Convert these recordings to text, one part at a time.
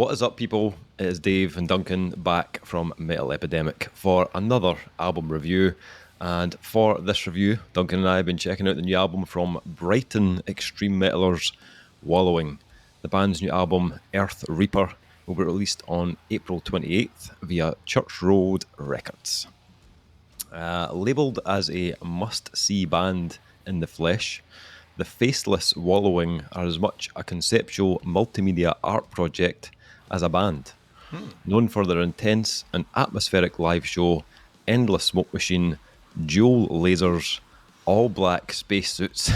What is up, people? It is Dave and Duncan back from Metal Epidemic for another album review. And for this review, Duncan and I have been checking out the new album from Brighton extreme metalers, Wallowing. The band's new album, Earth Reaper, will be released on April 28th via Church Road Records. Labelled as a must-see band in the flesh, the faceless Wallowing are as much a conceptual multimedia art project as a band. Known for their intense and atmospheric live show, endless smoke machine, dual lasers, all black spacesuits,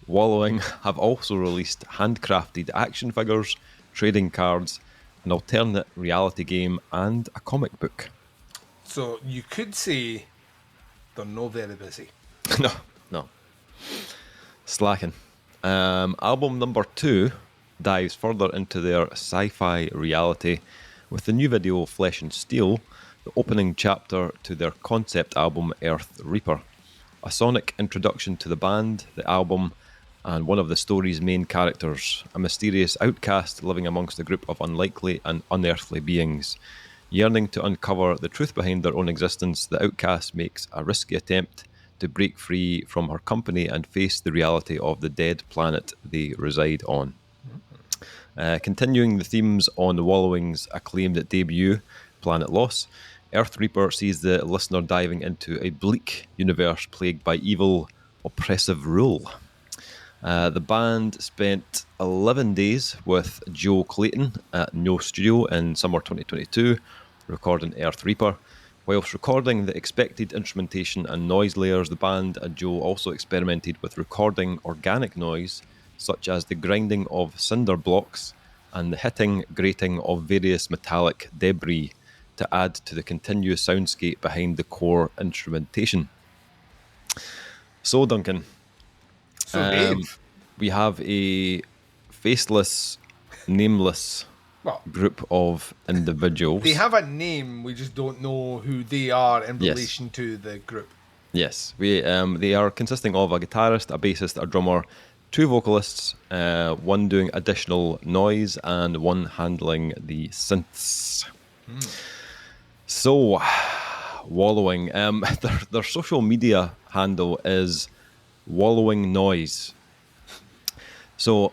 Wallowing have also released handcrafted action figures, trading cards, an alternate reality game, and a comic book. So you could say they're not very busy. No. Slacking. Album number 2 dives further into their sci-fi reality with the new video Flesh and Steel, the opening chapter to their concept album Earth Reaper. A sonic introduction to the band, the album, and one of the story's main characters, a mysterious outcast living amongst a group of unlikely and unearthly beings. Yearning to uncover the truth behind their own existence, the outcast makes a risky attempt to break free from her company and face the reality of the dead planet they reside on. Continuing the themes on the Wallowing's acclaimed debut, Planet Loss, Earth Reaper sees the listener diving into a bleak universe plagued by evil, oppressive rule. The band spent 11 days with Joe Clayton at No Studio in summer 2022, recording Earth Reaper. Whilst recording the expected instrumentation and noise layers, the band and Joe also experimented with recording organic noise, such as the grinding of cinder blocks and the hitting, grating of various metallic debris to add to the continuous soundscape behind the core instrumentation. So, Duncan, Dave, we have a faceless, nameless group of individuals. they have a name, we just don't know who they are in relation to the group. Yes, they are consisting of a guitarist, a bassist, a drummer, 2 vocalists, one doing additional noise, and one handling the synths. So, Wallowing. Their social media handle is Wallowing Noise. So,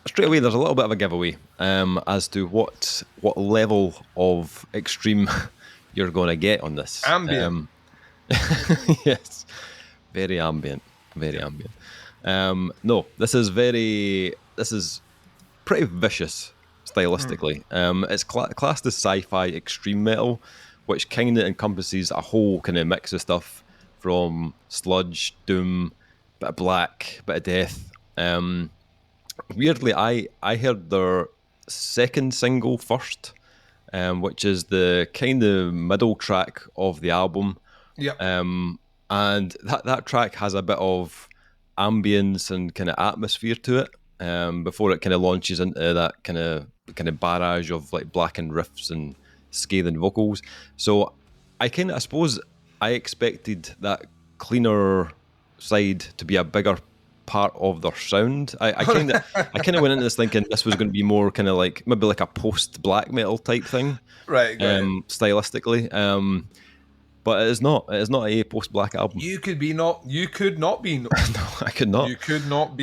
straight away, there's a little bit of a giveaway as to what level of extreme you're going to get on this. Ambient. Yes, very ambient. No, this is pretty vicious stylistically. It's classed as sci-fi extreme metal, which kind of encompasses a whole kind of mix of stuff from sludge, doom, bit of black, bit of death. Weirdly, I heard their second single first, which is the kind of middle track of the album. Yep. And that track has a bit of ambience and kind of atmosphere to it before it kind of launches into that kind of barrage of like blackened riffs and scathing vocals. So I suppose I expected that cleaner side to be a bigger part of their sound. I kind of went into this thinking this was going to be more kind of like maybe like a post black metal type thing, right. Stylistically. But it is not. It is not a post-black album. You could not be. No, I could not. You could not be.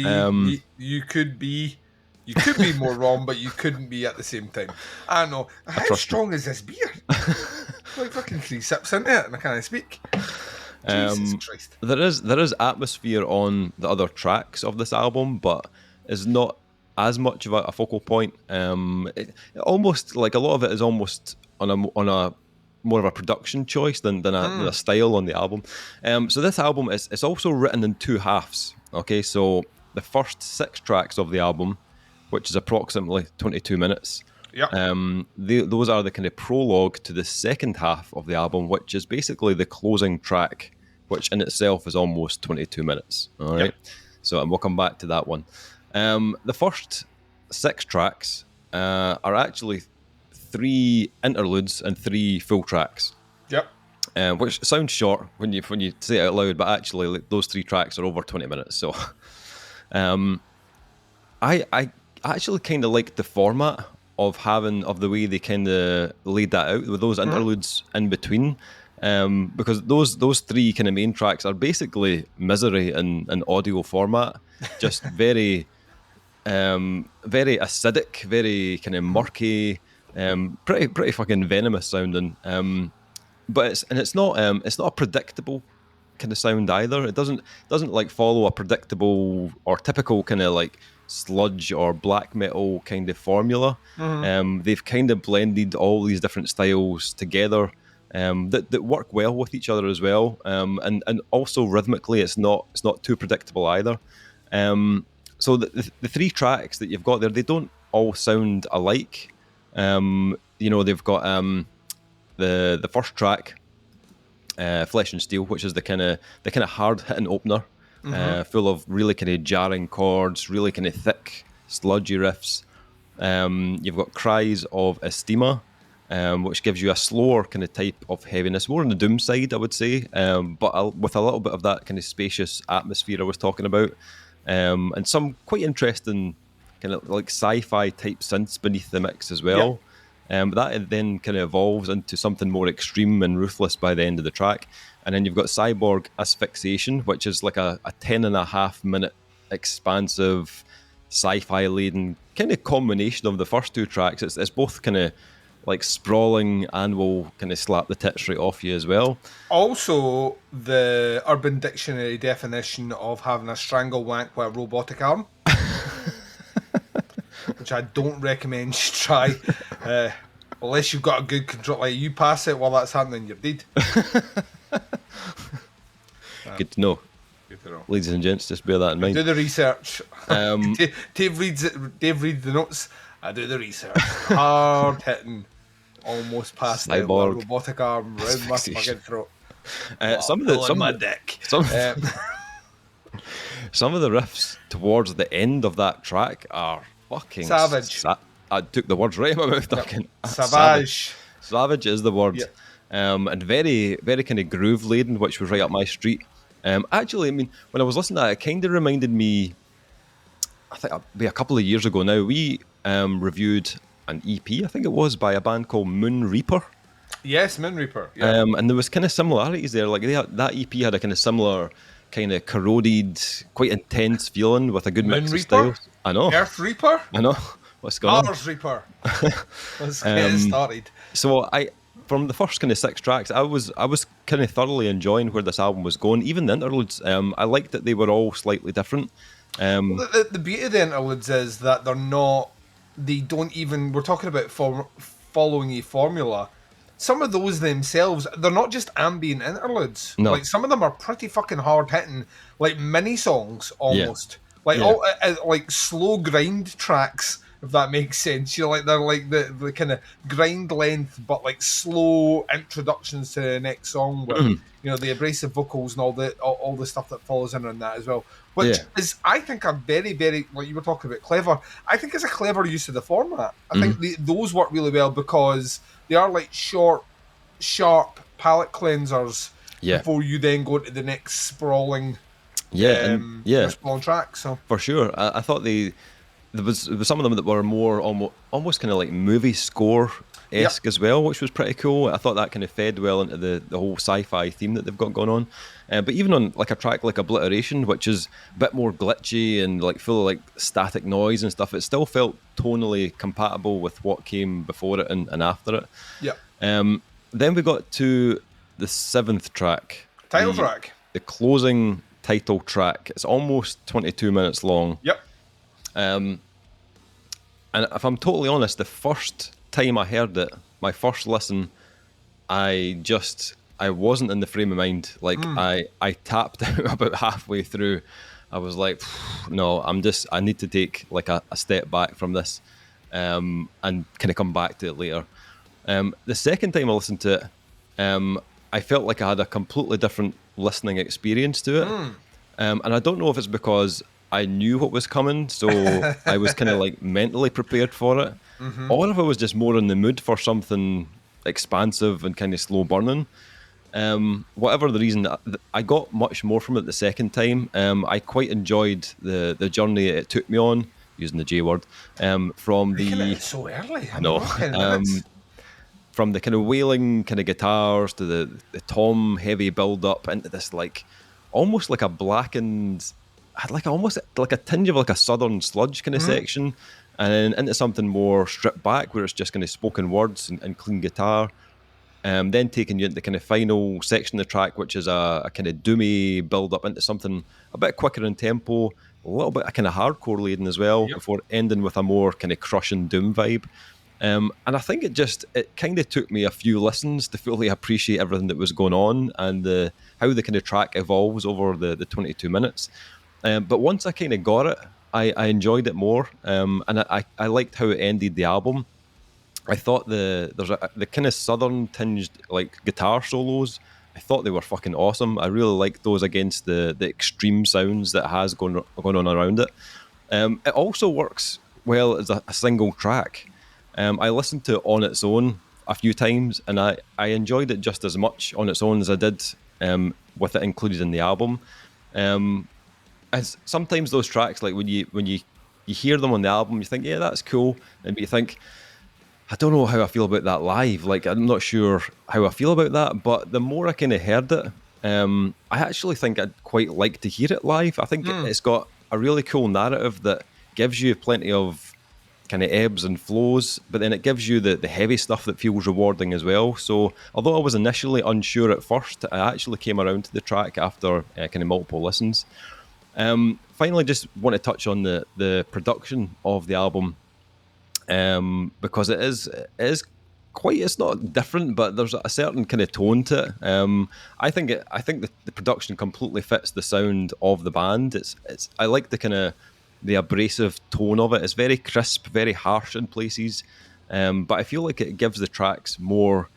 You could be. You could be more wrong, but you couldn't be at the same time. I don't know. How strong is this beer? Like fucking 3 sips into it, and I can't speak. Jesus Christ. There is atmosphere on the other tracks of this album, but it's not as much of a focal point. It almost like a lot of it is almost on a more of a production choice than a style on the album. So this album it's also written in 2 halves. Okay, so the first 6 tracks of the album, which is approximately 22 minutes. Yep. Those are the kind of prologue to the second half of the album, which is basically the closing track, which in itself is almost 22 minutes. All right. Yep. So we'll come back to that one. The first 6 tracks are actually 3 interludes and 3 full tracks. Yep. Which sounds short when you say it out loud, but actually like, those 3 tracks are over 20 minutes. So, I actually kind of like the format of the way they kind of laid that out with those interludes in between. Because those three kind of main tracks are basically misery in audio format, just very acidic, very kind of murky, pretty fucking venomous sounding. But it's not a predictable kind of sound either. It doesn't like follow a predictable or typical kind of like sludge or black metal kind of formula. They've kind of blended all these different styles together that work well with each other as well. And also rhythmically, it's not too predictable either. So the three tracks that you've got there, they don't all sound alike. They've got the first track, Flesh and Steel, which is the kind of hard hitting opener, full of really kind of jarring chords, really kind of thick, sludgy riffs. You've got Cries of Estima, which gives you a slower kind of type of heaviness, more on the doom side, I would say, but with a little bit of that kind of spacious atmosphere I was talking about, and some quite interesting kind of like sci-fi type synths beneath the mix as well. That then kind of evolves into something more extreme and ruthless by the end of the track. And then you've got Cyborg Asphyxiation, which is like a 10.5 minute expansive sci-fi laden kind of combination of the first two tracks. It's both kind of like sprawling and will kind of slap the tits right off you as well. Also, the Urban Dictionary definition of having a strangle wank with a robotic arm. Which I don't recommend you try, unless you've got a good control. Like, you pass it while that's happening, you're dead. Good to know. Good to know. Ladies and gents, just bear that in mind. Do the research. Dave reads the notes. I do the research. Hard hitting, almost past the robotic arm round my fucking throat. Some of my dick. Some of the riffs towards the end of that track are fucking savage. I took the words right in my mouth, Duncan. Savage. Savage is the word. Yep. And very, very kind of groove laden, which was right up my street. Actually, I mean, when I was listening to that, it kind of reminded me, I think maybe a couple of years ago now, we reviewed an EP, I think it was, by a band called Moon Reaper. Yes, Moon Reaper. Yeah. And there was kind of similarities there. Like that EP had a kind of similar, kind of corroded, quite intense feeling with a good Moon mix Reaper? of styles. I know. Earth Reaper? I know. What's going on? Mars Reaper. Let's get it started. So from the first kind of 6 tracks, I was kind of thoroughly enjoying where this album was going. Even the interludes, I liked that they were all slightly different. The beauty of the interludes is that they don't even, we're talking about following a formula. Some of those themselves, they're not just ambient interludes. No. Like, some of them are pretty fucking hard hitting, like mini songs almost. Yeah. Like like slow grind tracks, if that makes sense. You know, like they're like the kind of grind length, but like slow introductions to the next song with you know, the abrasive vocals and all the stuff that follows in on that as well. Which is, I think, a very, very, like you were talking about, clever. I think it's a clever use of the format. I think those work really well because they are like short, sharp palate cleansers before you then go to the next sprawling sprawling track. So for sure, I thought there was some of them that were more almost kind of like movie score-esque as well, which was pretty cool. I thought that kind of fed well into the whole sci-fi theme that they've got going on. But even on like a track like Obliteration, which is a bit more glitchy and like full of like static noise and stuff, it still felt tonally compatible with what came before it and after it. Yeah. Then we got to the 7th track. Title track. The closing title track. It's almost 22 minutes long. Yep. And if I'm totally honest, the first time I heard it, my first listen, I wasn't in the frame of mind. Like I tapped out about halfway through. I was like, no, I need to take like a step back from this and kind of come back to it later. The second time I listened to it, I felt like I had a completely different listening experience to it. And I don't know if it's because I knew what was coming, so I was kind of like mentally prepared for it, or if I was just more in the mood for something expansive and kind of slow burning. Whatever the reason, I got much more from it the second time. I quite enjoyed the journey it took me on, using the J word. From Making the it so early. I know 10 minutes. from the kind of wailing kind of guitars to the tom heavy build up into this like almost like a blackened, had like almost like a tinge of like a southern sludge kind of section, and then into something more stripped back where it's just kind of spoken words and clean guitar. Then taking you into the kind of final section of the track, which is a kind of doomy build up into something a bit quicker in tempo, a little bit kind of hardcore laden as well, Yep. before ending with a more kind of crushing doom vibe. And I think it kind of took me a few listens to fully appreciate everything that was going on and how the kind of track evolves over the 22 minutes. But once I kind of got it, I enjoyed it more, and I liked how it ended the album. I thought the kind of southern tinged like guitar solos. I thought they were fucking awesome. I really liked those against the extreme sounds that has going on around it. It also works well as a single track. I listened to it on its own a few times, and I enjoyed it just as much on its own as I did with it included in the album. As sometimes those tracks, like when you hear them on the album, you think, yeah, that's cool, and you think, I don't know how I feel about that live. Like, I'm not sure how I feel about that. But the more I kind of heard it, I actually think I'd quite like to hear it live. I think it's got a really cool narrative that gives you plenty of kind of ebbs and flows, but then it gives you the heavy stuff that feels rewarding as well. So, although I was initially unsure at first, I actually came around to the track after kind of multiple listens. Finally, just want to touch on the production of the album. Because it is quite, it's not different, but there's a certain kind of tone to it. I think the production completely fits the sound of the band. It's I like the abrasive tone of it. It's very crisp, very harsh in places, but I feel like it gives the tracks more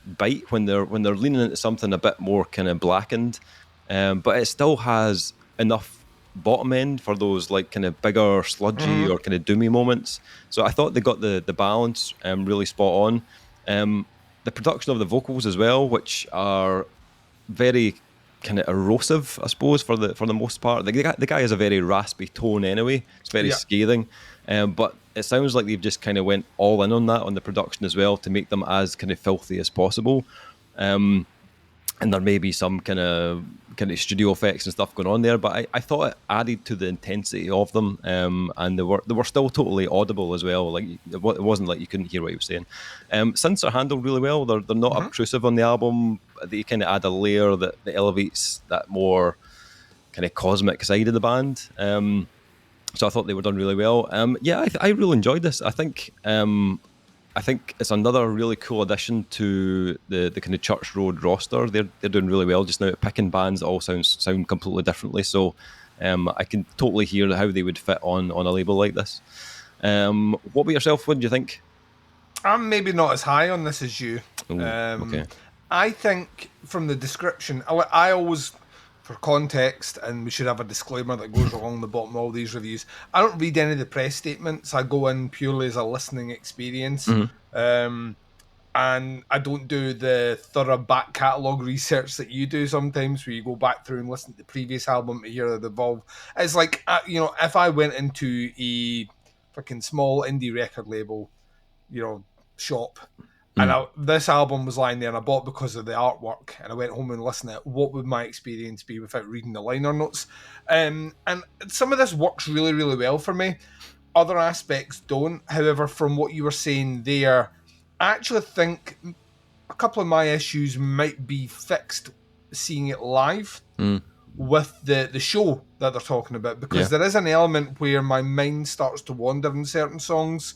bite when they're leaning into something a bit more kind of blackened, but it still has enough bottom end for those like kind of bigger sludgy or kind of doomy moments. So I thought they got the balance really spot on. The production of the vocals as well, which are very kind of erosive, I suppose, for the most part. The guy has a very raspy tone anyway. It's very Yeah. scathing, but it sounds like they've just kind of went all in on that on the production as well to make them as kind of filthy as possible. And there may be some kind of studio effects and stuff going on there, but I thought it added to the intensity of them, and they were still totally audible as well. Like it wasn't like you couldn't hear what he was saying. Synths are handled really well. They're not obtrusive on the album. They kind of add a layer that elevates that more kind of cosmic side of the band. So I thought they were done really well. Yeah, I really enjoyed this. I think it's another really cool addition to the kind of Church Road roster. They're doing really well just now at picking bands that all sound completely differently. So I can totally hear how they would fit on a label like this. What about yourself? What do you think? I'm maybe not as high on this as you. Ooh, okay. I think from the description, I always, for context, and we should have a disclaimer that goes along the bottom of all these reviews, I don't read any of the press statements. I go in purely as a listening experience. And I don't do the thorough back catalogue research that you do sometimes, where you go back through and listen to the previous album to hear it evolve. It's like, if I went into a fucking small indie record label, shop, and this album was lying there and I bought it because of the artwork, and I went home and listened to it, what would my experience be without reading the liner notes? And some of this works really, really well for me. Other aspects don't. However, from what you were saying there, I actually think a couple of my issues might be fixed seeing it live with the show that they're talking about, because there is an element where my mind starts to wander in certain songs,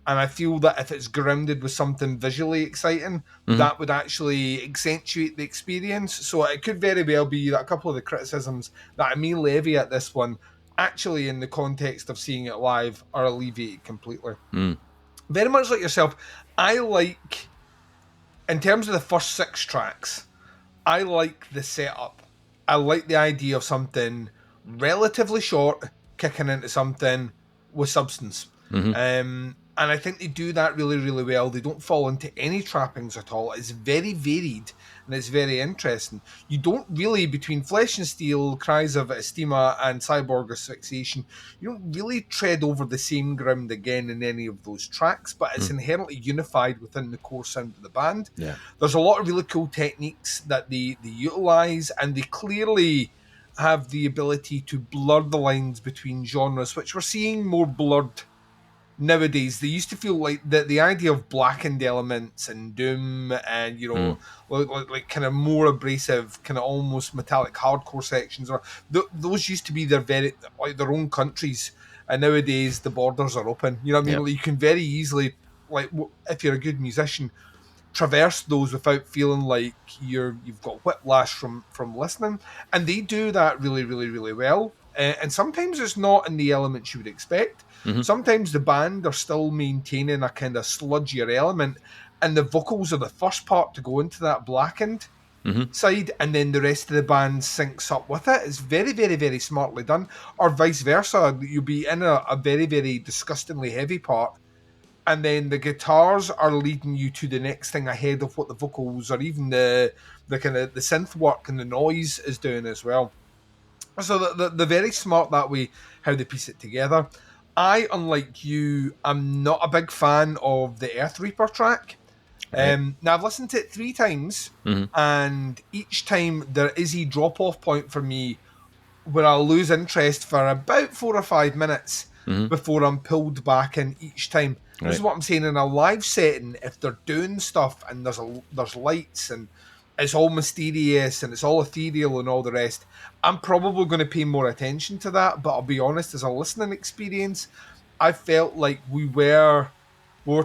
and I feel that if it's grounded with something visually exciting, that would actually accentuate the experience. So it could very well be that a couple of the criticisms that I may levy at this one, actually in the context of seeing it live, are alleviated completely. Very much like yourself, I like, in terms of the first 6 tracks, I like the setup. I like the idea of something relatively short kicking into something with substance. And I think they do that really, really well. They don't fall into any trappings at all. It's very varied and it's very interesting. You don't really, between Flesh and Steel, Cries of Estima, and Cyborg Asphyxiation, you don't really tread over the same ground again in any of those tracks, but it's inherently unified within the core sound of the band. Yeah. There's a lot of really cool techniques that they utilize, and they clearly have the ability to blur the lines between genres, which we're seeing more blurred nowadays. They used to feel like the idea of blackened elements and doom and, you know, like kind of more abrasive, kind of almost metallic hardcore sections, or those used to be their own countries, and nowadays the borders are open. You know what I mean? Yep. Like, you can very easily, like, if you're a good musician, traverse those without feeling like you've got whiplash from listening, and they do that really, really, really well. And sometimes it's not in the elements you would expect. Sometimes the band are still maintaining a kind of sludgier element, and the vocals are the first part to go into that blackened side, and then the rest of the band syncs up with it. It's very, very, very smartly done. Or vice versa, you'll be in a very, very disgustingly heavy part, and then the guitars are leading you to the next thing ahead of what the vocals or even the kind of the synth work and the noise is doing as well. So they're very smart that way, how they piece it together. I, unlike you, am not a big fan of the Earth Reaper track. Right. Now, I've listened to it 3 times, and each time there is a drop-off point for me where I'll lose interest for about 4 or 5 minutes before I'm pulled back in each time. This is what I'm saying. In a live setting, if they're doing stuff and there's lights and it's all mysterious and it's all ethereal and all the rest, I'm probably going to pay more attention to that. But I'll be honest, as a listening experience, I felt like we were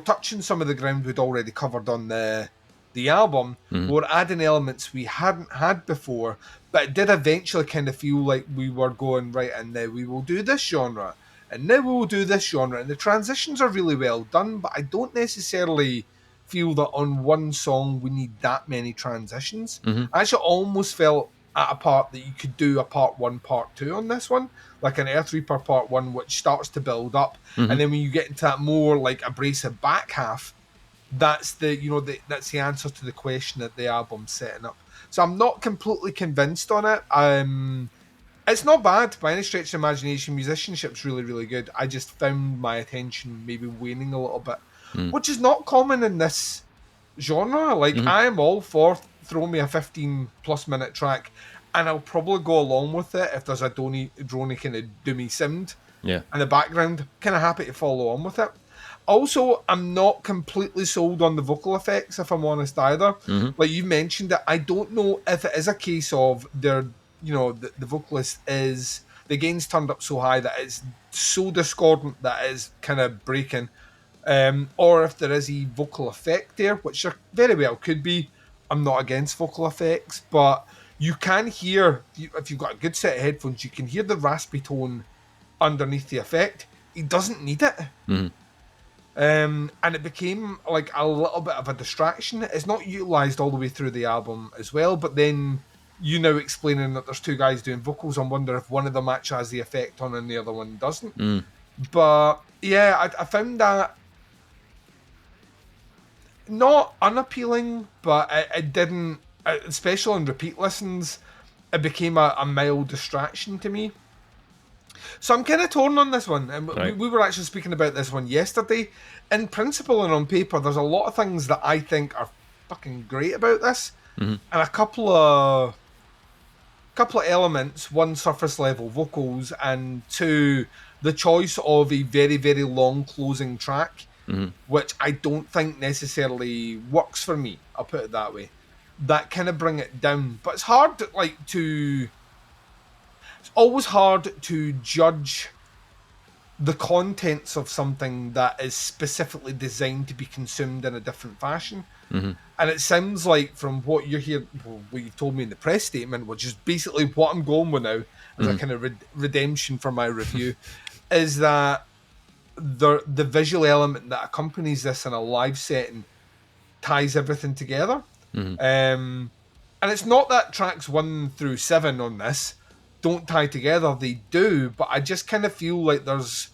touching some of the ground we'd already covered on the album. We were adding elements we hadn't had before, but it did eventually kind of feel like we were going, right, and now we will do this genre, and now we will do this genre. And the transitions are really well done, but I don't necessarily feel that on one song we need that many transitions. I actually almost felt at a part that you could do a part 1, part 2 on this one, like an Earth Reaper part 1, which starts to build up, and then when you get into that more like abrasive back half, that's that's the answer to the question that the album's setting up. So I'm not completely convinced on it. It's not bad by any stretch of imagination. Musicianship's really, really good. I just found my attention maybe waning a little bit, which is not common in this genre. Like, I am all for throwing me a 15+ minute track, and I'll probably go along with it if there's a drony kind of doomy sound in the background. Kind of happy to follow on with it. Also, I'm not completely sold on the vocal effects, if I'm honest, either. Like you mentioned it, I don't know if it is a case of the vocalist is, the gain's turned up so high that it's so discordant that it's kind of breaking, or if there is a vocal effect there, which there very well could be. I'm not against vocal effects, but you can hear, if you've got a good set of headphones, you can hear the raspy tone underneath the effect. He doesn't need it. And it became like a little bit of a distraction. It's not utilised all the way through the album as well, but then you now explaining that there's 2 guys doing vocals, I wonder if one of them actually has the effect on and the other one doesn't. But yeah, I found that not unappealing, but it didn't, especially on repeat listens, it became a mild distraction to me. So I'm kind of torn on this one. And we were actually speaking about this one yesterday. In principle and on paper, there's a lot of things that I think are fucking great about this. And a couple of elements. 1, surface level vocals, and 2, the choice of a very, very long closing track, which I don't think necessarily works for me. I'll put it that way. That kind of bring it down. But it's hard it's always hard to judge the contents of something that is specifically designed to be consumed in a different fashion. And it sounds like, from what you're here, what you've told me in the press statement, which is basically what I'm going with now as a kind of redemption for my review, is that the visual element that accompanies this in a live setting ties everything together. And it's not that tracks 1 through 7 on this don't tie together, they do, but I just kind of feel like there's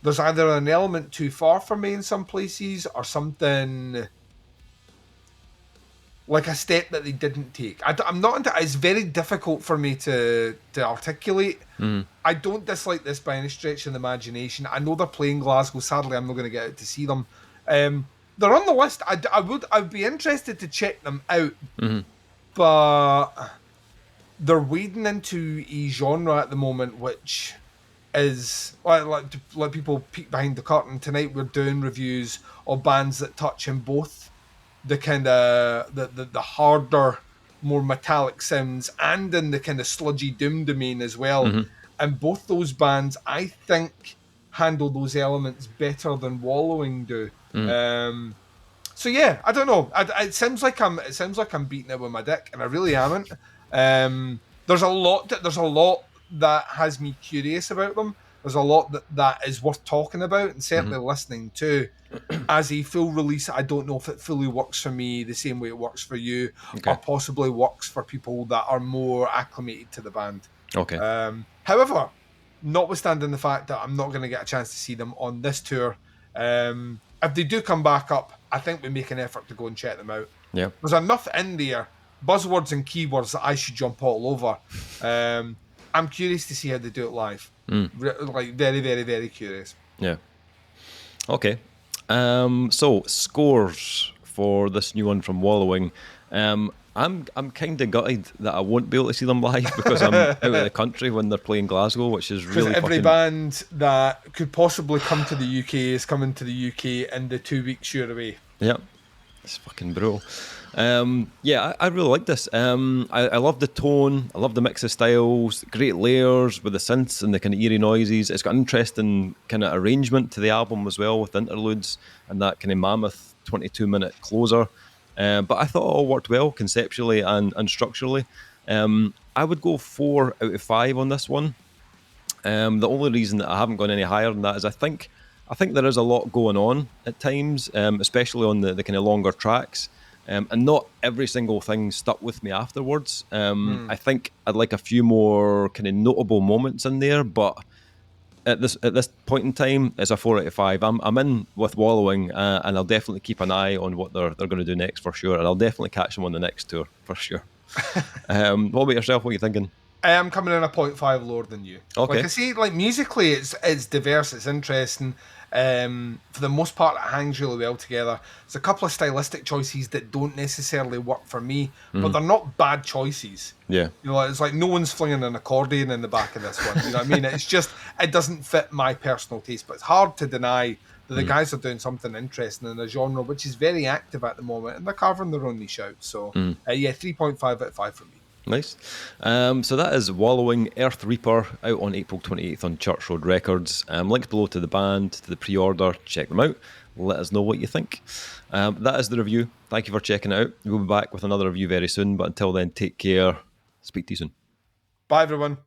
there's either an element too far for me in some places, or something like a step that they didn't take. I'm not into. It's very difficult for me to articulate. I don't dislike this by any stretch of the imagination. I know they're playing Glasgow. Sadly, I'm not going to get out to see them. They're on the list. I'd be interested to check them out, but they're wading into a genre at the moment, which is like people peek behind the curtain. Tonight we're doing reviews of bands that touch in both the kind of the harder, more metallic sounds, and in the kind of sludgy doom domain as well. And both those bands, I think, handle those elements better than Wallowing do. So yeah, I don't know. It sounds like I'm beating it with my dick, and I really amn't. There's a lot that has me curious about them. There's a lot that is worth talking about and certainly listening to. As a full release, I don't know if it fully works for me the same way it works for you, or possibly works for people that are more acclimated to the band. Okay. However, notwithstanding the fact that I'm not going to get a chance to see them on this tour, if they do come back up, I think we make an effort to go and check them out. Yeah. There's enough in there, buzzwords and keywords, that I should jump all over. I'm curious to see how they do it live. Like, very, very, very curious. Yeah. Okay. So scores for this new one from Wallowing. I'm kind of gutted that I won't be able to see them live because I'm out of the country when they're playing Glasgow, which is really every band that could possibly come to the UK is coming to the UK in the 2 weeks you're away. Yeah, it's fucking brutal. Yeah, I really like this. I love the tone. I love the mix of styles. Great layers with the synths and the kind of eerie noises. It's got an interesting kind of arrangement to the album as well, with interludes and that kind of mammoth 22-minute closer. But I thought it all worked well conceptually and structurally. I would go 4 out of 5 on this one. The only reason that I haven't gone any higher than that is I think there is a lot going on at times, especially on the kind of longer tracks. And not every single thing stuck with me afterwards. I think I'd like a few more kind of notable moments in there, but at this point in time, it's a 4 out of 5. I'm in with Wallowing, and I'll definitely keep an eye on what they're going to do next for sure, and I'll definitely catch them on the next tour for sure. What about yourself? What are you thinking? I am coming in a 0.5 lower than you. Okay. Like I say, like musically, it's diverse, it's interesting. For the most part, it hangs really well together. There's a couple of stylistic choices that don't necessarily work for me, but they're not bad choices. Yeah. You know, it's like no one's flinging an accordion in the back of this one. You know what I mean? It's just, it doesn't fit my personal taste, but it's hard to deny that the guys are doing something interesting in a genre which is very active at the moment, and they're carving their own niche out. So, yeah, 3.5 out of 5 for me. Nice. So that is Wallowing, Earth Reaper, out on April 28th on Church Road Records. Links below to the band, to the pre-order. Check them out. Let us know what you think. That is the review. Thank you for checking it out. We'll be back with another review very soon, but until then, take care. Speak to you soon. Bye, everyone.